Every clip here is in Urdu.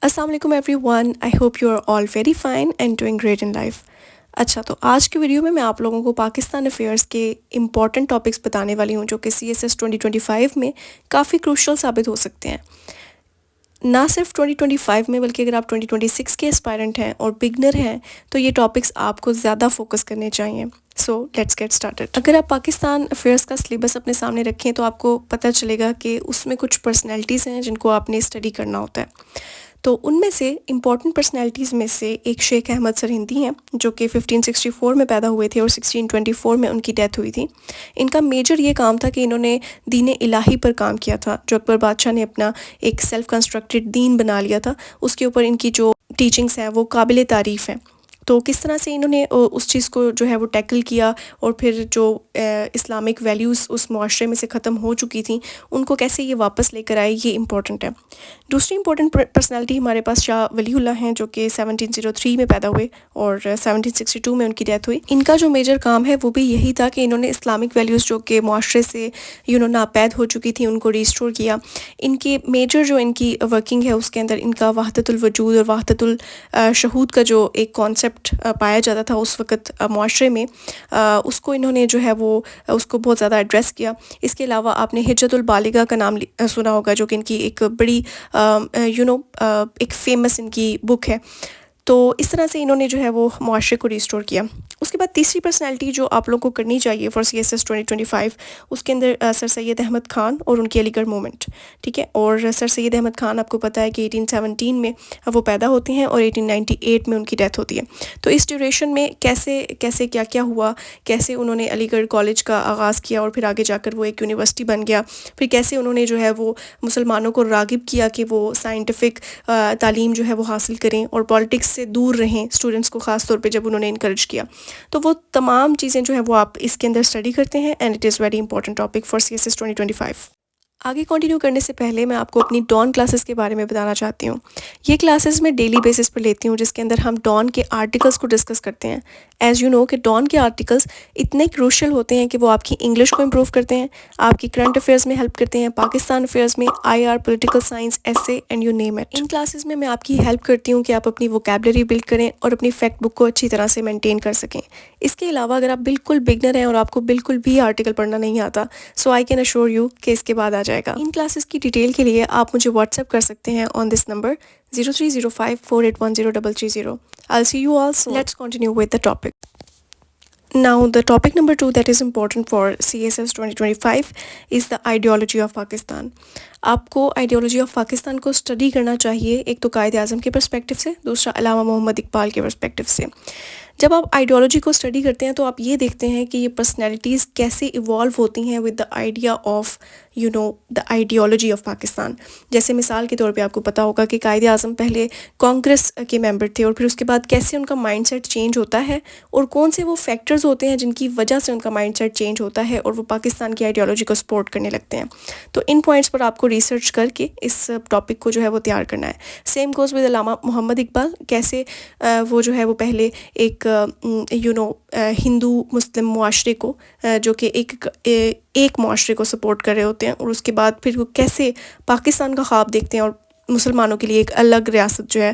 السلام علیکم everyone, I hope you are all very fine and doing great in life. اچھا، تو آج کی ویڈیو میں آپ لوگوں کو پاکستان افیئرس کے امپورٹنٹ ٹاپکس بتانے والی ہوں جو کہ CSS 2025 میں کافی کروشل ثابت ہو سکتے ہیں. نہ صرف 2025 میں بلکہ اگر آپ 2026 کے اسپائرنٹ ہیں اور بگنر ہیں تو یہ ٹاپکس آپ کو زیادہ فوکس کرنے چاہیے. So let's get started. اگر آپ پاکستان افیئرس کا سلیبس اپنے سامنے رکھیں تو آپ کو پتہ چلے گا کہ اس میں کچھ پرسنالٹیز ہیں جن کو آپ نے اسٹڈی کرنا ہوتا ہے. تو ان میں سے امپورٹنٹ پرسنالٹیز میں سے ایک شیخ احمد سرہندی ہیں جو کہ 1564 میں پیدا ہوئے تھے اور 1624 میں ان کی ڈیتھ ہوئی تھی. ان کا میجر یہ کام تھا کہ انہوں نے دین الہی پر کام کیا تھا جو اکبر بادشاہ نے اپنا ایک سیلف کنسٹرکٹڈ دین بنا لیا تھا. اس کے اوپر ان کی جو ٹیچنگس ہیں وہ قابل تعریف ہیں. تو کس طرح سے انہوں نے اس چیز کو جو ہے وہ ٹیکل کیا اور پھر جو اسلامک ویلیوز اس معاشرے میں سے ختم ہو چکی تھیں ان کو کیسے یہ واپس لے کر آئے، یہ امپورٹنٹ ہے. دوسری امپورٹنٹ پرسنالٹی ہمارے پاس شاہ ولی اللہ ہیں جو کہ 1703 میں پیدا ہوئے اور 1762 میں ان کی ڈیتھ ہوئی. ان کا جو میجر کام ہے وہ بھی یہی تھا کہ انہوں نے اسلامک ویلیوز جو کہ معاشرے سے ناپید ہو چکی تھیں ان کو ریسٹور کیا. ان کے میجر جو ان کی ورکنگ ہے اس کے اندر ان کا وحدت الوجود اور وحدت الشہود کا جو ایک کانسیپٹ پایا جاتا تھا اس وقت معاشرے میں، اس کو انہوں نے جو ہے وہ اس کو بہت زیادہ ایڈریس کیا. اس کے علاوہ آپ نے حجت البالغہ کا نام سنا ہوگا جو کہ ان کی ایک بڑی ایک فیمس ان کی بک ہے. تو اس طرح سے انہوں نے جو ہے وہ معاشرے کو ریسٹور کیا. اس کے بعد تیسری پرسنالٹی جو آپ لوگوں کو کرنی چاہیے فار CSS 2025 اس کے اندر سر سید احمد خان اور ان کی علی گڑھ موومنٹ. ٹھیک ہے، اور سر سید احمد خان آپ کو پتہ ہے کہ 1817 میں وہ پیدا ہوتے ہیں اور 1898 میں ان کی ڈیتھ ہوتی ہے. تو اس ڈیوریشن میں کیسے کیا ہوا، کیسے انہوں نے علی گڑھ کالج کا آغاز کیا اور پھر آگے جا کر وہ ایک یونیورسٹی بن گیا، پھر کیسے انہوں نے جو ہے وہ مسلمانوں کو راغب کیا کہ وہ سائنٹیفک تعلیم جو ہے وہ حاصل کریں اور پالیٹکس سے دور رہیں اسٹوڈنٹس کو، خاص طور پہ جب انہوں نے انکریج کیا. تو وہ تمام چیزیں جو ہیں وہ آپ اس کے اندر اسٹڈی کرتے ہیں and it is very important topic for CSS 2025. آگے کنٹینیو کرنے سے پہلے میں آپ کو اپنی ڈان کلاسز کے بارے میں بتانا چاہتی ہوں. یہ کلاسز میں ڈیلی بیسس پر لیتی ہوں جس کے اندر ہم ڈان کے آرٹیکلس کو ڈسکس کرتے ہیں. ایز یو نو کہ ڈان کے آرٹیکلس اتنے کروشل ہوتے ہیں کہ وہ آپ کی انگلش کو امپروو کرتے ہیں، آپ کی کرنٹ افیئرز میں ہیلپ کرتے ہیں، پاکستان افیئرز میں، IR، پولیٹیکل سائنس، ایسے and you name it. In classes میں آپ کی ہیلپ کرتی ہوں کہ آپ اپنی ووکیبلری بلڈ کریں اور اپنی فیکٹ بک کو اچھی طرح سے مینٹین کر سکیں. اس کے علاوہ اگر آپ بالکل بگنر ہیں اور آپ کو بالکل بھی آرٹیکل پڑھنا نہیں آتا، سو آئی کین اشور یو کہ اس کے بعد آ جائے گا. ان کلاسز کی ڈیٹیل کے لیے آپ مجھے واٹس ایپ کر سکتے ہیں آن this number 0305481030. I'll see you all soon. Let's continue with the topic. Now, the topic number 2 that is important for CSS 2025 is the ideology of Pakistan. آپ کو آئیڈیالوجی آف پاکستان کو اسٹڈی کرنا چاہیے، ایک تو قائد اعظم کے پرسپیکٹو سے، دوسرا علامہ محمد اقبال کے پرسپیکٹو سے. جب آپ آئیڈیالوجی کو اسٹڈی کرتے ہیں تو آپ یہ دیکھتے ہیں کہ یہ پرسنالٹیز کیسے ایوالو ہوتی ہیں with the idea of the ideology of Pakistan. جیسے مثال کے طور پہ آپ کو پتہ ہوگا کہ قائد اعظم پہلے کانگریس کے ممبر تھے اور پھر اس کے بعد کیسے ان کا مائنڈ سیٹ چینج ہوتا ہے اور کون سے وہ فیکٹرز ہوتے ہیں جن کی وجہ سے ان کا مائنڈ سیٹ چینج ہوتا ہے اور وہ پاکستان کی آئیڈیالوجی کو سپورٹ کرنے لگتے ہیں. تو ان پوائنٹس پر آپ کو ریسرچ کر کے اس ٹاپک کو جو ہے وہ تیار کرنا ہے. سیم گوز ود علامہ محمد اقبال، کیسے وہ جو ہے وہ پہلے ایک ہندو مسلم معاشرے کو جو کہ ایک معاشرے کو سپورٹ کر رہے ہوتے ہیں اور اس کے بعد پھر وہ کیسے پاکستان کا خواب دیکھتے ہیں اور مسلمانوں کے لیے ایک الگ ریاست جو ہے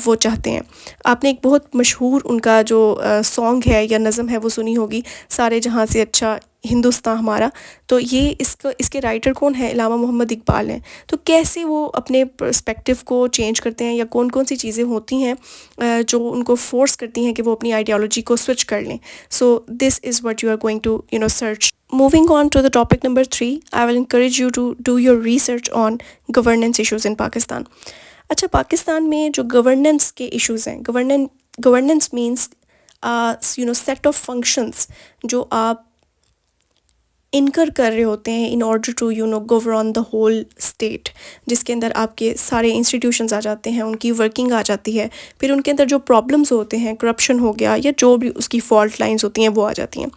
وہ چاہتے ہیں. آپ نے ایک بہت مشہور ان کا جو سانگ ہے یا نظم ہے وہ سنی ہوگی، سارے جہاں سے اچھا ہندوستان ہمارا. تو یہ اس کے رائٹر کون ہے؟ علامہ محمد اقبال ہیں. تو کیسے وہ اپنے پرسپیکٹیو کو چینج کرتے ہیں یا کون سی چیزیں ہوتی ہیں جو ان کو فورس کرتی ہیں کہ وہ اپنی آئیڈیالوجی کو سوئچ کر لیں. So this is what you are going to search. Moving on to the topic number 3, I will encourage you to do your research on governance issues in Pakistan. اچھا، پاکستان میں جو گورننس کے ایشوز ہیں، governance means set of functions جو آپ انکر کر رہے ہوتے ہیں in order to govern the whole state, جس کے اندر آپ کے سارے انسٹیٹیوشنز آ جاتے ہیں، ان کی ورکنگ آ جاتی ہے، پھر ان کے اندر جو پرابلمز ہوتے ہیں، کرپشن ہو گیا یا جو بھی اس کی فالٹ لائنز ہوتی ہیں وہ آ جاتی ہیں.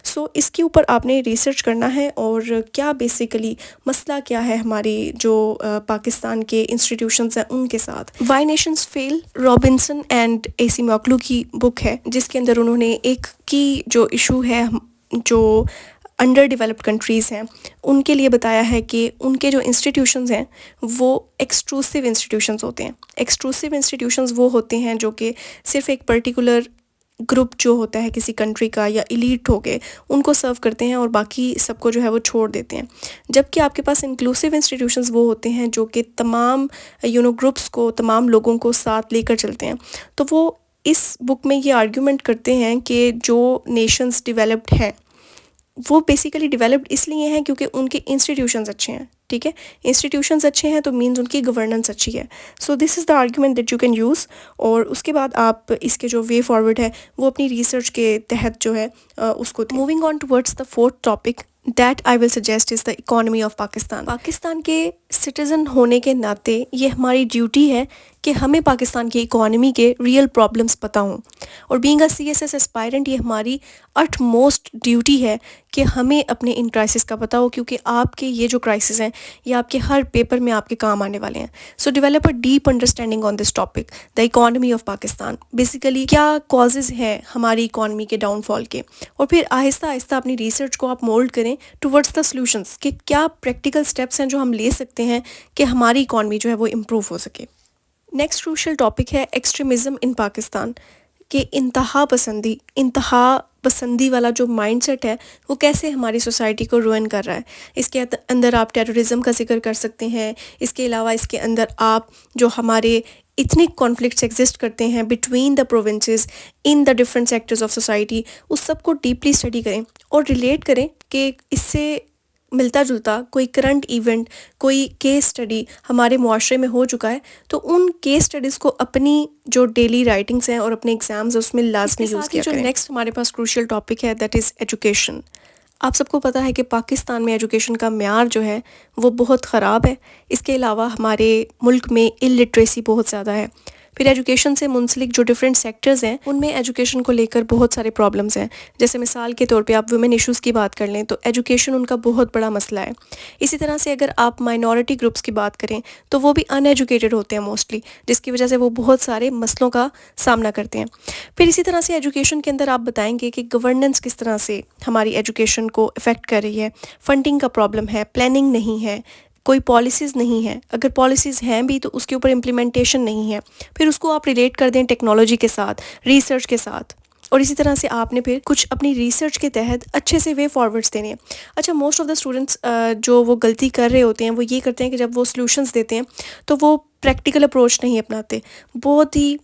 سو اس کے اوپر آپ نے ریسرچ کرنا ہے اور کیا بیسیکلی مسئلہ کیا ہے ہماری جو پاکستان کے انسٹیٹیوشنز ہیں ان کے ساتھ. Why nations fail, Robinson and AC موکلو کی بک ہے جس کے اندر انہوں نے ایک کی جو ایشو ہے جو انڈر ڈیولپڈ کنٹریز ہیں ان کے لیے بتایا ہے کہ ان کے جو انسٹیٹیوشنز ہیں وہ ایکسکلوسیو انسٹیٹیوشنز ہوتے ہیں. ایکسکلوسیو انسٹیٹیوشنز وہ ہوتے ہیں جو کہ صرف ایک پرٹیکولر گروپ جو ہوتا ہے کسی کنٹری کا یا ایلیٹ ہو گئے ان کو سرو کرتے ہیں اور باقی سب کو جو ہے وہ چھوڑ دیتے ہیں. جبکہ آپ کے پاس انکلوسیو انسٹیٹیوشنز وہ ہوتے ہیں جو کہ تمام گروپس کو, تمام لوگوں کو ساتھ لے کر چلتے ہیں. تو وہ اس بک میں یہ آرگیومنٹ کرتے ہیں کہ جو نیشنز ڈیولپڈ ہیں وہ بیسیکلی ڈیولپڈ اس لیے ہیں کیونکہ ان کے انسٹیٹیوشنز اچھے ہیں. ٹھیک ہے, انسٹیٹیوشنز اچھے ہیں تو مینز ان کی گورننس اچھی ہے. So this is the argument that you can use. اور اس کے بعد آپ اس کے جو وے فارورڈ ہے وہ اپنی ریسرچ کے تحت جو ہے اس کو. Moving on towards the fourth topic that I will suggest is the economy of Pakistan. Pakistan کے سٹیزن ہونے کے ناطے یہ ہماری ڈیوٹی ہے کہ ہمیں پاکستان کی اکانومی کے ریئل پرابلمس پتہ ہوں. اور بینگ اے CSS اسپائرنٹ یہ ہماری اٹ موسٹ ڈیوٹی ہے کہ ہمیں اپنے ان کرائسس کا پتہ ہو, کیونکہ آپ کے یہ جو کرائسس ہیں یہ آپ کے ہر پیپر میں آپ کے کام آنے والے ہیں. So develop a deep understanding on this topic, the economy of Pakistan. Basically کیا کازز ہیں ہماری اکانومی کے ڈاؤن فال کے, اور پھر آہستہ آہستہ اپنی ریسرچ کو آپ مولڈ کریں ٹورڈس دا سلوشنس کہ کیا پریکٹیکل اسٹیپس ہیں جو ہم لے سکتے ہیں کہ ہماری اکانومی جو ہے وہ امپروو ہو سکے. نیکسٹ کروشل ٹاپک ہے ایکسٹریمزم ان پاکستان, کہ انتہا پسندی والا جو مائنڈ سیٹ ہے وہ کیسے ہماری سوسائٹی کو روئن کر رہا ہے. اس کے اندر آپ ٹیررزم کا ذکر کر سکتے ہیں. اس کے علاوہ اس کے اندر آپ جو ہمارے ایتھنک کانفلکٹس ایگزسٹ کرتے ہیں between the provinces in the different sectors of society, اس سب کو ڈیپلی اسٹڈی کریں اور ریلیٹ کریں کہ اس سے ملتا جلتا کوئی کرنٹ ایونٹ, کوئی کیس اسٹڈی ہمارے معاشرے میں ہو چکا ہے تو ان کیس اسٹڈیز کو اپنی جو ڈیلی رائٹنگس ہیں اور اپنے ایگزامز اس میں لازمی یوز کیا کریں. جو نیکسٹ ہمارے پاس کروشل ٹاپک ہے دیٹ از ایجوکیشن. آپ سب کو پتہ ہے کہ پاکستان میں ایجوکیشن کا معیار جو ہے وہ بہت خراب ہے. اس کے علاوہ ہمارے ملک میں الٹریسی بہت زیادہ ہے. پھر ایجوکیشن سے منسلک جو ڈفرینٹ سیکٹرز ہیں ان میں ایجوکیشن کو لے کر بہت سارے پرابلمس ہیں. جیسے مثال کے طور پہ آپ ویمن ایشوز کی بات کر لیں تو ایجوکیشن ان کا بہت بڑا مسئلہ ہے. اسی طرح سے اگر آپ مائنورٹی گروپس کی بات کریں تو وہ بھی ان ایجوکیٹڈ ہوتے ہیں موسٹلی, جس کی وجہ سے وہ بہت سارے مسئلوں کا سامنا کرتے ہیں. پھر اسی طرح سے ایجوکیشن کے اندر آپ بتائیں گے کہ گورننس کس طرح سے ہماری ایجوکیشن کو افیکٹ کر رہی ہے. فنڈنگ کا پرابلم ہے, پلاننگ نہیں ہے, کوئی پالیسیز نہیں ہے, اگر پالیسیز ہیں بھی تو اس کے اوپر امپلیمنٹیشن نہیں ہے. پھر اس کو آپ ریلیٹ کر دیں ٹیکنالوجی کے ساتھ, ریسرچ کے ساتھ, اور اسی طرح سے آپ نے پھر کچھ اپنی ریسرچ کے تحت اچھے سے وے فارورڈس دینے ہیں. اچھا, موسٹ آف دا اسٹوڈنٹس جو وہ غلطی کر رہے ہوتے ہیں وہ یہ کرتے ہیں کہ جب وہ سلوشنس دیتے ہیں تو وہ پریکٹیکل اپروچ نہیں اپناتے, بہت ہی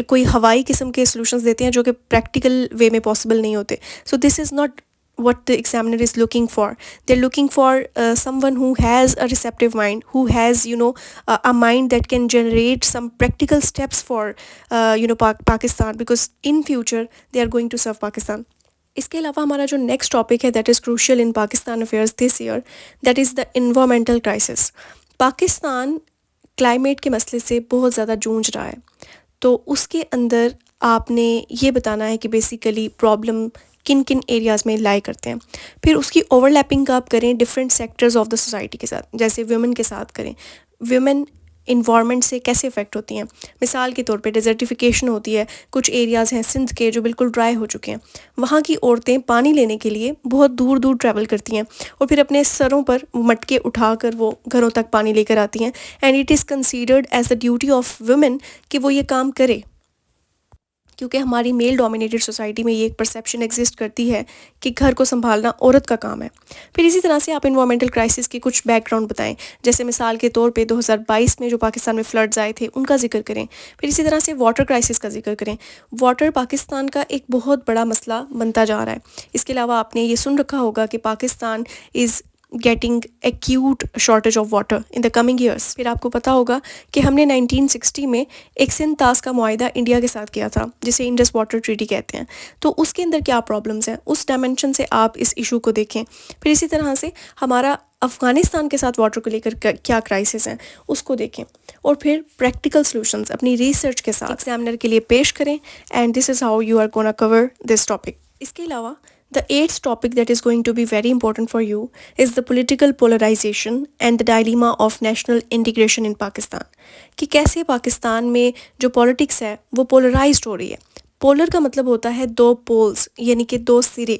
کوئی ہوائی قسم کے سلوشنس دیتے ہیں جو کہ پریکٹیکل وے میں پاسبل نہیں ہوتے. So this is not what the examiner is looking for. They're looking for someone who has a receptive mind, who has a mind that can generate some practical steps for Pakistan, because in future they are going to serve Pakistan. اس کے علاوہ ہمارا جو نیکسٹ ٹاپک ہے that is crucial in Pakistan affairs this year, that is the environmental crisis. Pakistan climate کے مسئلے سے بہت زیادہ جونج رہا ہے, تو اس کے اندر آپ نے یہ بتانا ہے کہ بیسیکلی پرابلم کن کن ایریاز میں لائی کرتے ہیں. پھر اس کی اوور لیپنگ کا آپ کریں different sectors of the society کے ساتھ, جیسے ویمن کے ساتھ کریں. ویمن انوائرمنٹ سے کیسے افیکٹ ہوتی ہیں. مثال کے طور پہ ڈیزرٹیفیکیشن ہوتی ہے, کچھ ایریاز ہیں سندھ کے جو بالکل ڈرائی ہو چکے ہیں, وہاں کی عورتیں پانی لینے کے لیے بہت دور دور ٹریول کرتی ہیں اور پھر اپنے سروں پر مٹکے اٹھا کر وہ گھروں تک پانی لے کر آتی ہیں. And it is considered as the duty of women کہ وہ یہ کام کرے, کیونکہ ہماری میل ڈومینیٹڈ سوسائٹی میں یہ ایک پرسیپشن ایگزسٹ کرتی ہے کہ گھر کو سنبھالنا عورت کا کام ہے. پھر اسی طرح سے آپ انوائرمنٹل کرائسس کے کچھ بیک گراؤنڈ بتائیں, جیسے مثال کے طور پہ 2022 میں جو پاکستان میں فلڈز آئے تھے ان کا ذکر کریں. پھر اسی طرح سے واٹر کرائسس کا ذکر کریں. واٹر پاکستان کا ایک بہت بڑا مسئلہ بنتا جا رہا ہے. اس کے علاوہ آپ نے یہ سن رکھا ہوگا کہ پاکستان از getting acute shortage of water in the coming years. پھر آپ کو پتا ہوگا کہ ہم نے 1960 میں ایک سندھ طاس کا معاہدہ انڈیا کے ساتھ کیا تھا جسے انڈس واٹر ٹریٹی کہتے ہیں. تو اس کے اندر کیا پرابلمس ہیں, اس ڈائمینشن سے آپ اس ایشو کو دیکھیں. پھر اسی طرح سے ہمارا افغانستان کے ساتھ واٹر کو لے کر کیا کرائسس ہیں اس کو دیکھیں, اور پھر پریکٹیکل سلوشنز اپنی ریسرچ کے ساتھ ایگزامنر کے لیے پیش کریں. And this is how you are gonna cover this topic. اس کے علاوہ the eighth topic that is going to be very important for you is the political polarization and the dilemma of national integration in Pakistan. کہ کیسے پاکستان میں جو پولیٹکس ہے وہ پولرائزڈ ہو رہی ہے. پولر کا مطلب ہوتا ہے دو پولز, یعنی کہ دو سرے.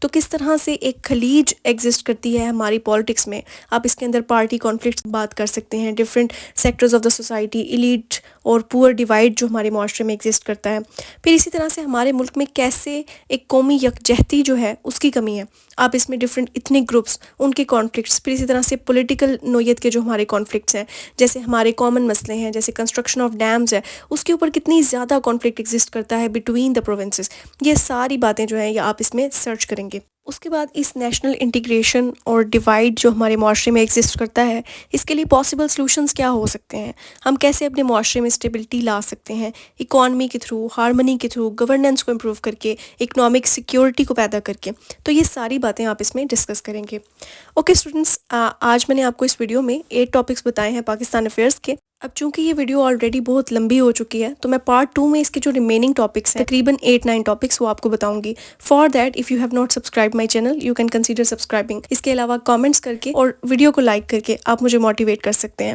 تو کس طرح سے ایک خلیج ایگزسٹ کرتی ہے ہماری پالیٹکس میں. آپ اس کے اندر پارٹی کانفلکٹس بات کر سکتے ہیں, different sectors of the society, elite اور پور ڈیوائڈ جو ہمارے معاشرے میں ایگزسٹ کرتا ہے. پھر اسی طرح سے ہمارے ملک میں کیسے ایک قومی یکجہتی جو ہے اس کی کمی ہے. آپ اس میں ڈفرینٹ ایتھنک گروپس, ان کے کانفلکٹس, پھر اسی طرح سے پولیٹیکل نوعیت کے جو ہمارے کانفلکٹس ہیں, جیسے ہمارے کامن مسئلے ہیں, جیسے کنسٹرکشن آف ڈیمز ہے, اس کے اوپر کتنی زیادہ کانفلکٹ ایگزسٹ کرتا ہے بٹوین دا پروونسز. یہ ساری باتیں جو ہیں یہ آپ اس میں سرچ کریں گے. اس کے بعد اس نیشنل انٹیگریشن اور ڈیوائڈ جو ہمارے معاشرے میں ایگزسٹ کرتا ہے, اس کے لیے پاسبل سلوشنز کیا ہو سکتے ہیں, ہم کیسے اپنے معاشرے میں اسٹیبلٹی لا سکتے ہیں اکانومی کے تھرو, ہارمنی کے تھرو, گورننس کو امپروو کر کے, اکنامک سیکیورٹی کو پیدا کر کے. تو یہ ساری باتیں آپ اس میں ڈسکس کریں گے. اوکے اسٹوڈنٹس, آج میں نے آپ کو اس ویڈیو میں 8 ٹاپکس بتائے ہیں پاکستان افیئرس کے. اب چونکہ یہ ویڈیو آلریڈی بہت لمبی ہو چکی ہے, تو میں پارٹ 2 میں اس کے جو ریمیننگ ٹاپکس ہیں, تقریباً 8-9 ٹاپکس, وہ آپ کو بتاؤں گی. For that if you have not subscribe my channel, you can consider subscribing. اس کے علاوہ کامنٹس کر کے اور ویڈیو کو لائک کر کے آپ مجھے موٹیویٹ کر سکتے ہیں.